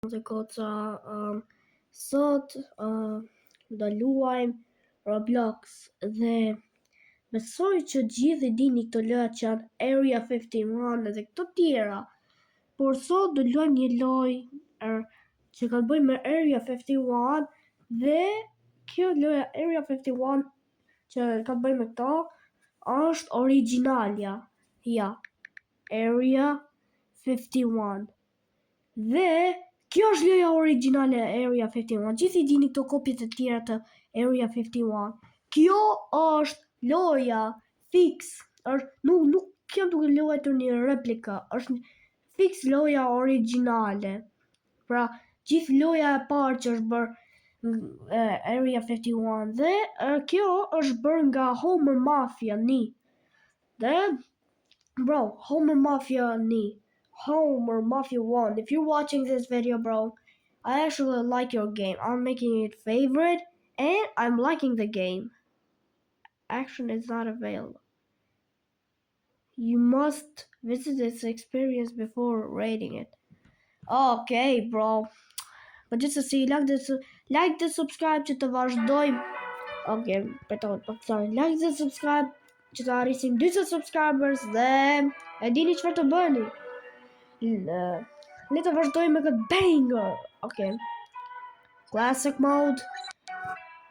Dhe goca, sot do luajmë Roblox dhe besoj që gjithë i dini këto lojë që janë Area 51 dhe këto tjera. Por sot do luajmë një lojë që ka të bëjë me Area 51 dhe kjo loja Area 51 që ka të bëjë me këto është origjinalja. Ja, Area 51. Dhe kjo është loja origjinale e Area 51. Gjithë i dini këto kopjet e tjera të Area 51. Kjo është loja fix. Nuk kjo duke luajtur një replika. Është fix loja origjinale. Pra, gjithë loja e parë që është bërë Area 51 dhe kjo është bërë nga Homer Mafia 1. Dhe bro, Homer Mafia 1. Homer Mafia 1. If you're watching this video, bro, I actually like your game. I'm making it favorite and I'm liking the game. Action is not available. You must visit this experience before rating it. Okay, bro. But just to see, like the subscribe që të vazhdojmë. Okay, sorry. Like the subscribe që të arrisim 20 subscribers dhe e dini çfarë të bëni. Le të vazhdojmë me këtë banger. Okay. Classic mode.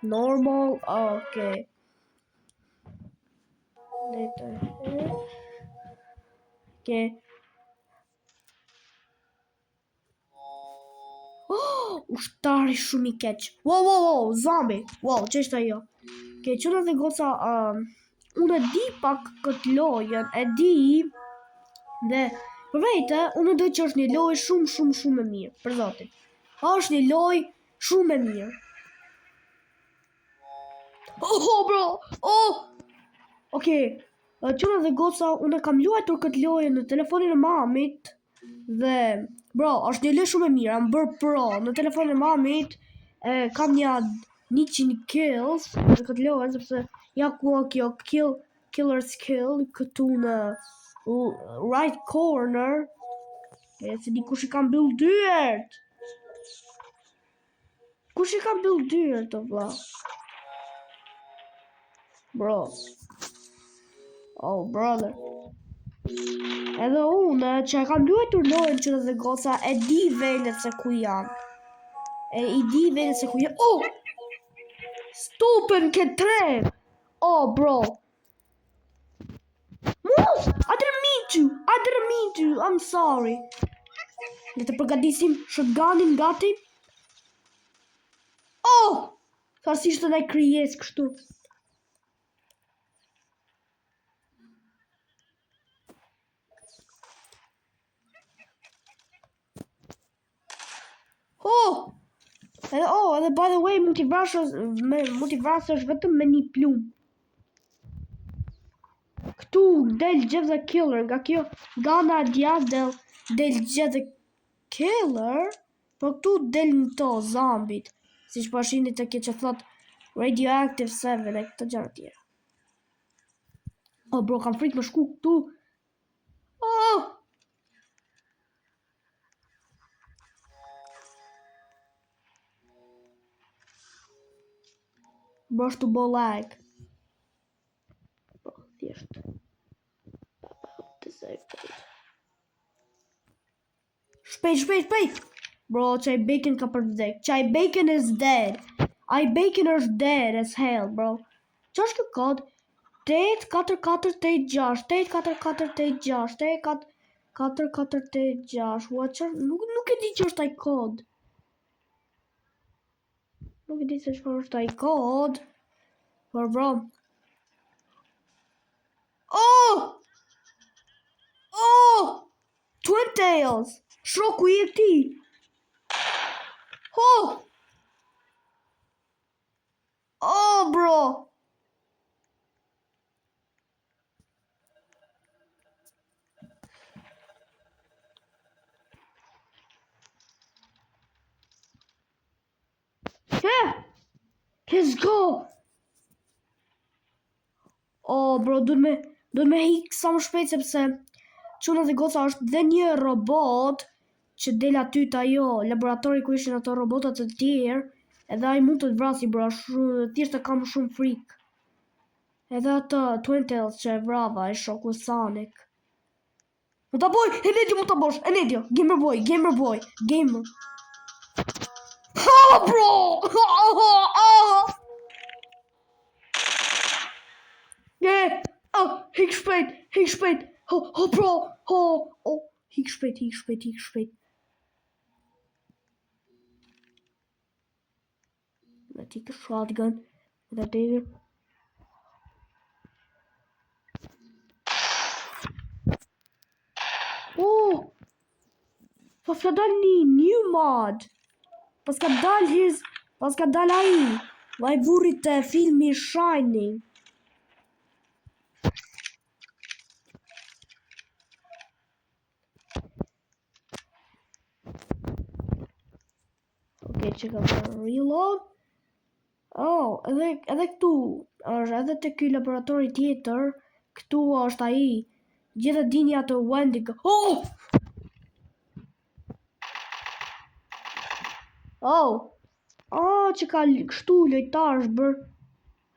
Normal. Okay. Okay. Ushtari shumë i keq. Wow, zombie. Wow, që është ajo? Okay, çuna dhe goca, unë e di pak këtë lojën, e di dhe për vete, unë do që është një lojë shumë e mirë, për zotin. Është një lojë shumë e mirë. Bro! Okay, çuna dhe goca, unë kam luajtur këtë lojë në telefonin e mamit dhe bro, është një lojë shumë e mirë, am bërë pro në telefonin e mamit, kam një 100 kills në këtë lojë, sepse ja ku kjo killer's kill këtu në right corner. Se di kush I ka mbyll dyert. Kush I ka mbyll dyert, o vlla? Bro. Oh, brother. Edhe unë që e kam luajtur lojën që dhe goca e di vendet se ku janë. I di vendet se ku janë. Stupid ke tre. Bro. Move! I didn't mean to. I'm sorry. Le të përgatisim shotgunin gati. Sa si ishte ndaj krijes kështu. Edhe by the way, multiverse është vetëm me një plumë. Këtu del Jeff the Killer, nga kjo gana djath del Jeff the Killer, po këtu del në to zombit, si që pashini të kjo që thot Radioactive 7 e këtë gjërë tjera. Bro, kam frikë më shku këtu. Bro, është të bo lag. Bro, thjesht. Shpejt. Bro, Chai Bacon ka për vdek. Chai Bacon is dead. Bacon është dead as hell, bro. Qa është kjo kod? 84486 84486 84486. Nuk e di që është ai kod. Nuk e di se çfarë është ai kod. Por bro. Twin Tails. Shoku I ti. Bro. Let's go. Bro, duhet me hik sa më shpejt sepse çuna dhe goca është dhe një robot që del aty të ajo laboratori ku ishin ato robotat të tjerë, edhe ai mund të të vrasi bro, thjesht e kam shumë frikë. Edhe atë Twin Tails që e vrava, e shoku Sonic. Më ta boj, Enedio më ta bosh, Enedio, gamer boy. Ha bro! Yeah! Oh, hik shpejt. Oh bro, hik shpejt. I take a shotgun. And I did it. Oh! Pas ka dal një new mod. Pas ka dal ai burrit të filmi Shining. Okay, check out the reload. Oh, edhe këtu është edhe te ky laboratori tjetër, këtu është ai. Gjithë dinja të Wendigo. Oh! Që ka kështu lojtar është bër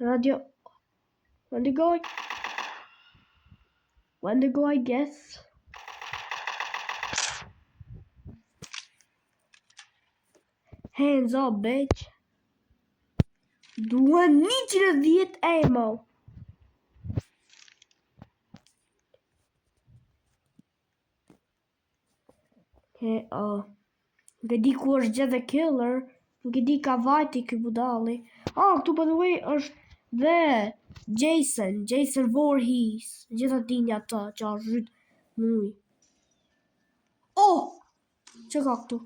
radio. Wendigo, I guess. Hands up, bitch. Duhen 110 ammo. Nuk e di ku është gjithë killer. Nuk e di ka vajti ky budalli. Këtu by the way është dhe Jason Voorhees. Gjitha dinja të që është zhyt muj. Që ka këtu?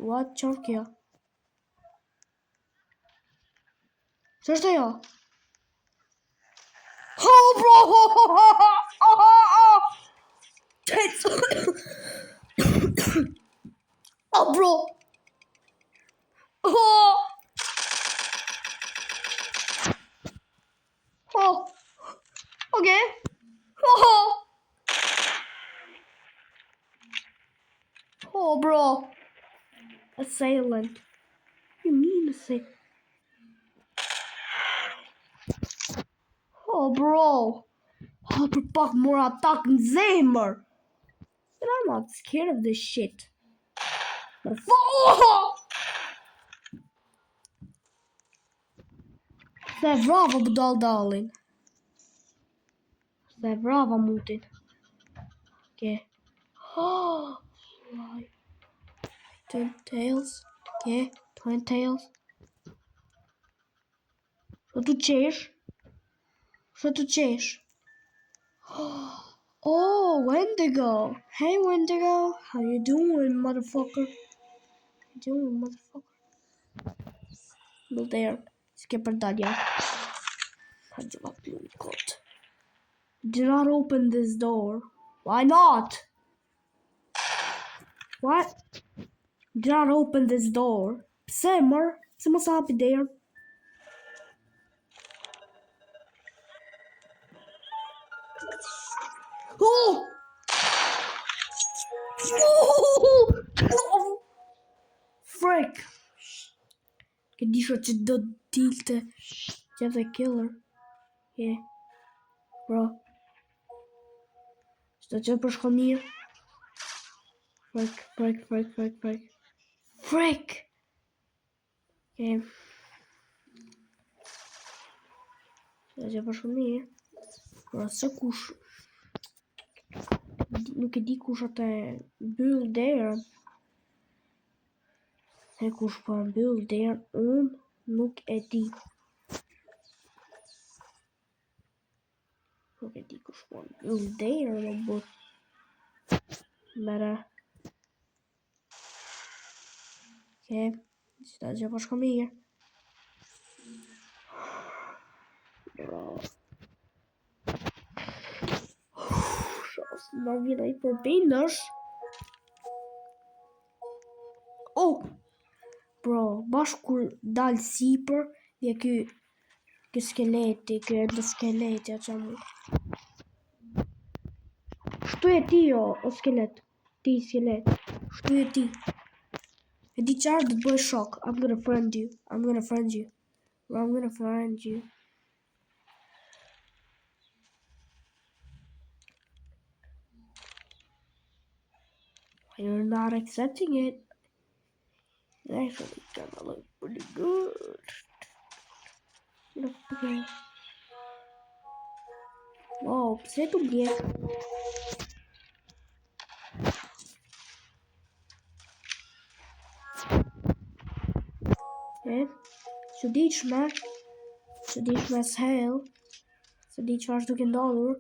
What çfarë kjo? Ç'është ajo? Bro! Bro! Okay. Bro. Assailant. You mean assailant? Bro. Për pak more attack në zemër. But I'm not scared of this shit. Se vrava budallin. Se vrava mutin. Okay. Twin Tails. Okay. Twin Tails. Shë të qesh. Wendigo. Hey, Wendigo. How you doing, motherfucker? Build there. Skipper Dalia. Do not open this door. Why not? What? Do not open this door. Pse mos hapi derën? Frick! Che dico që do dilte që the killer. Yeah. Bro. Sto që përshkon mirë. Frick! Okay. Sto që përshkon mirë. Bro, së kush. Nuk e di kush atë mbyll derën. Se kush po mbyll derën, unë nuk e di. Nuk e di kush po mbyll derën, o but. Mëra. Okay. Sta gjë po shko mirë. Më vjen ai përbindësh. Bro, bashkë kur dal sipër, ky skeleti, ky endoskeleti që mu. Shtu e ti o skelet. Ti skelet. Shtu e ti. E di qarë do të bëj shok. I'm gonna friend you. I'm gonna friend you. I'm gonna friend you. You're not accepting it. Actually, gonna look pretty good. Okay. Wow, pse tu bje? Çuditshme s'hell. Se di çfarë është duke ndodhur.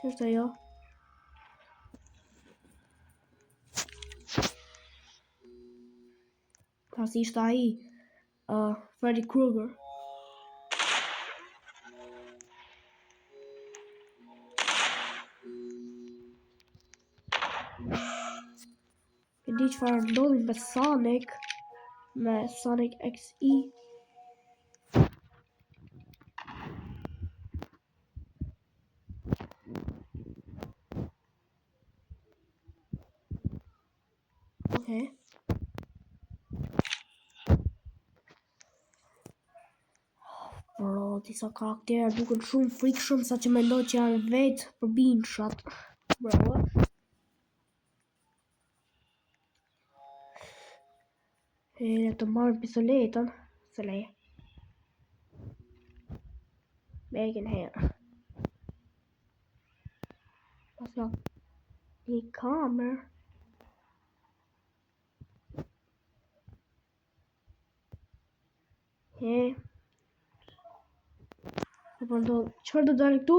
Ç'është ajo? Pasi ishte ai, Freddy Krueger. E di çfarë ndodhi me Sonic XE. Okay. Bro, disa karaktera duken shumë frikshëm sa që mendoj që janë vetë përbinshat. Bro. E të marrë pistoletën, se leje. Back in here. Pas ja, një kamer. Çfarë do dalë këtu?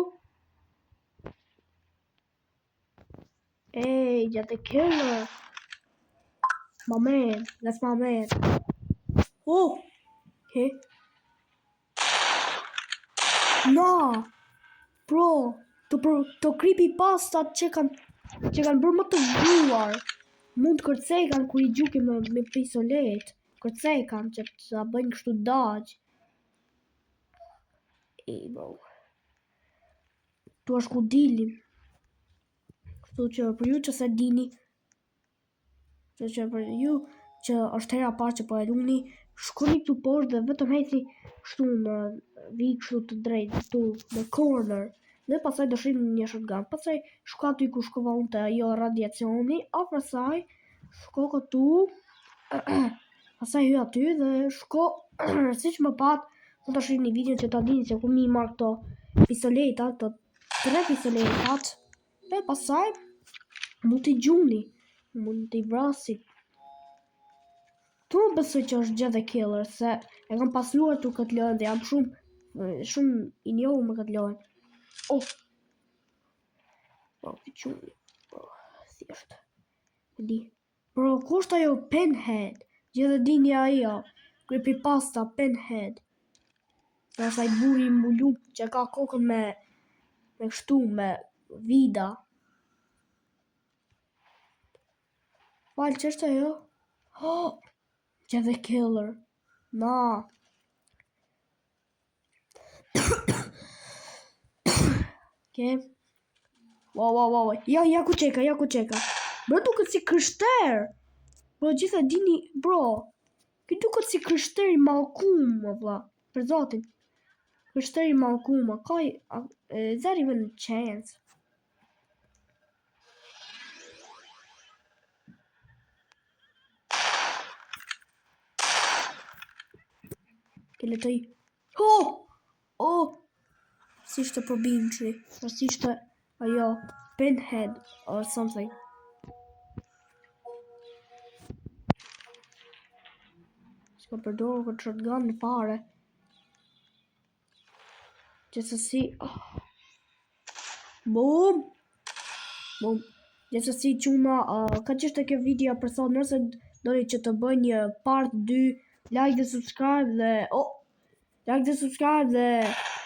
Hey, you're the killer. My man, that's my man. Oh, okay. No, bro, to creepypastat që kanë bërë më të zgjuar. Mund të kërcekan kur i gjuki me pistolet. Kërcekan që ta bëjnë kështu dodge. Bro. Tu është ku dilim. Kështu që për ju që se dini, që për ju që është hera parë që po e luni, shkoni këtu poshtë dhe vetëm heci kështu në vi kështu të drejtë, këtu në corner. Dhe pasaj do shihni një shotgun. Pasaj shko aty ku shkova unë te ajo radiacioni, afër saj shko këtu. Pasaj hy aty dhe shko siç më pat, mund ta shihni videon që ta dini se ku mi marr këto pistoleta, këto 3 pistoletat. Dhe pasaj mund t'i gjuni, mund t'i vrasi. Tu më besoj që është gjë the killer, se e kam pasluar tu këtë lojë dhe jam shumë i njohur me këtë lojë. Oh. Bro, t'i gjuni. Bro, thjesht. Di. Bro, ku është ajo Pinhead? Gjithë dhe dini ajo. Creepypasta Pinhead. Dhe asaj buri mbulu që ka kokën me kështu, me vida. Falë, që është ajo? Oh, që the killer. Na. Okay. Wow. Ja ku qeka. Bro, duket si kryshter. Bro, gjitha dini, bro. Ki duket si kryshteri Malkum, vlla. Për zotin. Kryshteri Malkum, is that even a chance? Ke letoj. Oh! Si ishte probinçi, si ishte ajo Pinhead or something. S'ka përdorur këtë shotgun në fare. Gjithsesi, boom. Gjithsesi çuna, ka qeshte kjo video për sot. Nëse doni që të bëj një part 2, like dhe subscribe dhe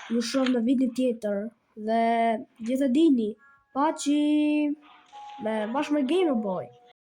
ju shoh në video tjetër. Dhe gjithë dini, paçi me bashkë me Gamerboy.